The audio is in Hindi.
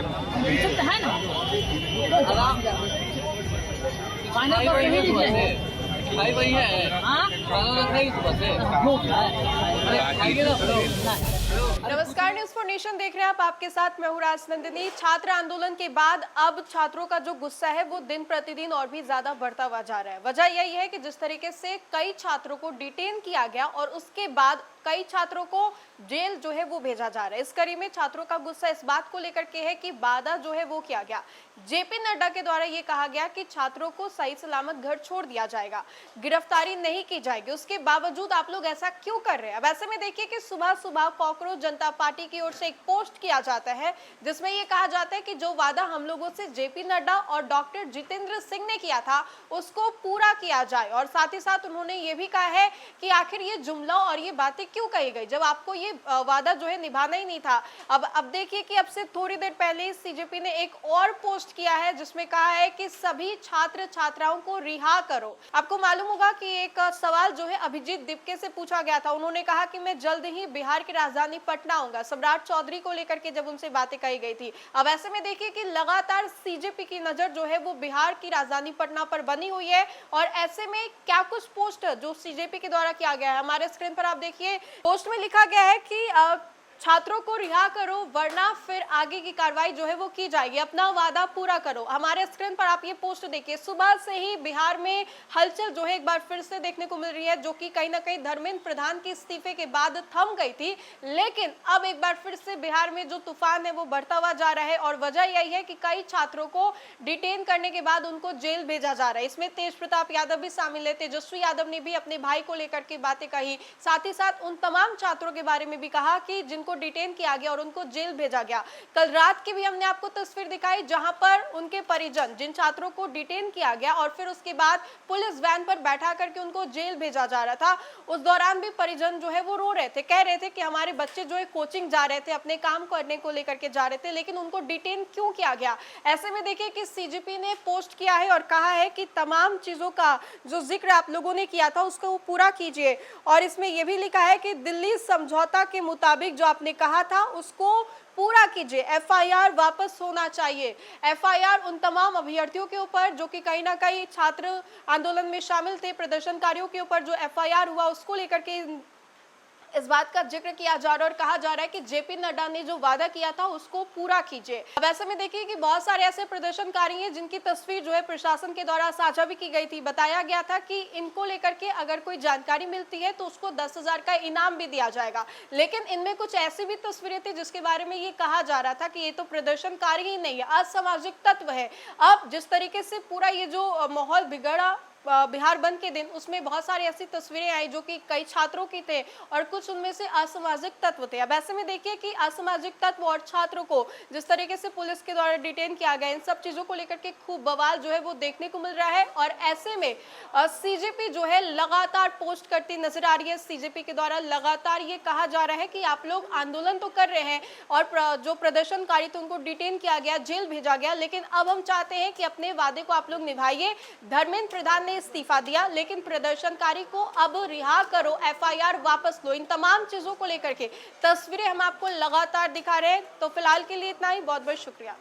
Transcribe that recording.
है ना फाइनल तो यही दीजिए भाई वही है। हाँ नमस्कार, न्यूज़ फॉर नेशन देख रहे हैं आप। आपके साथ मैं हूं राजनंदिनी। छात्र आंदोलन के बाद अब छात्रों का जो गुस्सा है वो दिन प्रतिदिन और भी ज्यादा बढ़ता हुआ जा रहा है। वजह यही है कि जिस तरीके से कई छात्रों को डिटेन किया गया और उसके बाद कई छात्रों को जेल जो है वो भेजा जा रहा है। इस कड़ी में छात्रों का गुस्सा इस बात को लेकर के है कि वादा जो है वो किया गया, जेपी नड्डा के द्वारा ये कहा गया कि छात्रों को सही सलामत घर छोड़ दिया जाएगा, गिरफ्तारी नहीं की जाएगी। उसके बावजूद आप लोग ऐसा क्यों कर रहे हैं? अब ऐसे में देखिए कि सुबह सुबह कॉकरोच जनता पार्टी की ओर से एक पोस्ट किया जाता है जिसमें ये कहा जाता है कि जो वादा हम लोगों से जेपी नड्डा और डॉक्टर जितेंद्र सिंह ने किया था उसको पूरा किया जाए। और साथ ही साथ उन्होंने ये भी कहा है कि आखिर ये जुमला और ये बातें क्यों कही गई जब आपको ये वादा जो है निभाना ही नहीं था। अब देखिए कि अब से थोड़ी देर पहले सीजेपी ने एक और पोस्ट किया है जिसमें कहा है कि सभी छात्र छात्राओं को रिहा करो। आपको मालूम होगा कि एक सवाल जो है अभिजीत दिपके से पूछा गया था। उन्होंने कहा कि मैं जल्द ही बिहार की राजधानी पटना आऊंगा, सम्राट चौधरी को लेकर के जब उनसे बातें कही गई थी। अब ऐसे में देखिए कि लगातार सीजेपी की नजर जो है वो बिहार की राजधानी पटना पर बनी हुई है। और ऐसे में क्या कुछ पोस्ट जो सीजेपी के द्वारा किया गया है, हमारे स्क्रीन पर आप देखिए। पोस्ट में लिखा गया है कि छात्रों को रिहा करो वरना फिर आगे की कार्रवाई जो है वो की जाएगी, अपना वादा पूरा करो। हमारे स्क्रीन पर आप ये पोस्ट देखिए। सुबह से ही बिहार में हलचल जो है एक बार फिर से देखने को मिल रही है, जो कि कहीं ना कहीं धर्मेंद्र प्रधान के इस्तीफे के बाद थम गई थी, लेकिन अब एक बार फिर से बिहार में जो तूफान है वो बढ़ता हुआ जा रहा है। और वजह यही है कि कई छात्रों को डिटेन करने के बाद उनको जेल भेजा जा रहा है। इसमें तेज प्रताप यादव भी शामिल है। तेजस्वी यादव ने भी अपने भाई को लेकर के बातें कही, साथ ही साथ उन तमाम छात्रों के बारे में भी कहा कि जिनको डिटेन किया गया और उनको जेल भेजा गया। कल रात की भी हमने आपको तस्वीर दिखाई जहां पर उनके परिजन, जिन छात्रों को डिटेन किया गया और फिर उसके बाद पुलिस वैन पर बैठा करके उनको जेल भेजा जा रहा था, उस दौरान भी परिजन जो है वो रो रहे थे, कह रहे थे कि हमारे बच्चे जो है कोचिंग जा रहे थे, अपने काम करने को लेकर के जा रहे थे, लेकिन उनको डिटेन क्यों किया गया। ऐसे में देखिए कि सीजेपी ने पोस्ट किया है और कहा है कि तमाम चीजों का जो जिक्र आप लोगों ने किया था उसको पूरा कीजिए। और इसमें यह भी लिखा है कि दिल्ली समझौता के मुताबिक जो आपने कहा था उसको पूरा कीजिए, एफआईआर वापस होना चाहिए। एफआईआर उन तमाम अभ्यर्थियों के ऊपर जो कि कहीं ना कहीं छात्र आंदोलन में शामिल थे, प्रदर्शनकारियों के ऊपर जो एफआईआर हुआ उसको लेकर के इस बात का जिक्र किया जा रहा है और कहा जा रहा है कि जेपी नड्डा ने जो वादा किया था उसको पूरा कीजिए। अब ऐसे में देखिए कि बहुत सारे ऐसे प्रदर्शनकारी हैं जिनकी तस्वीर जो है प्रशासन के द्वारा साझा भी की गई थी। बताया गया था कि इनको लेकर के अगर कोई जानकारी मिलती है तो उसको 10,000 का इनाम भी दिया जाएगा, लेकिन इनमें कुछ ऐसी भी तस्वीरें थी जिसके बारे में ये कहा जा रहा था कि ये तो प्रदर्शनकारी ही नहीं है, असामाजिक तत्व है। अब जिस तरीके से पूरा ये जो माहौल बिगड़ा बिहार बंद के दिन, उसमें बहुत सारी ऐसी तस्वीरें आई जो कि कई छात्रों की थे और कुछ उनमें से असामाजिक तत्व थे। अब ऐसे में देखिए कि असामाजिक तत्व और छात्रों को जिस तरीके से पुलिस के द्वारा डिटेन किया गया, इन सब चीजों को लेकर के खूब बवाल जो है वो देखने को मिल रहा है। और ऐसे में सीजेपी जो है लगातार पोस्ट करती नजर आ रही है। सीजेपी के द्वारा लगातार ये कहा जा रहा है कि आप लोग आंदोलन तो कर रहे हैं और जो प्रदर्शनकारी थे उनको डिटेन किया गया, जेल भेजा गया, लेकिन अब हम चाहते हैं कि अपने वादे को आप लोग निभाइए। धर्मेंद्र प्रधान इस्तीफा दिया लेकिन प्रदर्शनकारी को अब रिहा करो, एफआईआर वापस लो। इन तमाम चीजों को लेकर के तस्वीरें हम आपको लगातार दिखा रहे हैं। तो फिलहाल के लिए इतना ही, बहुत बहुत शुक्रिया।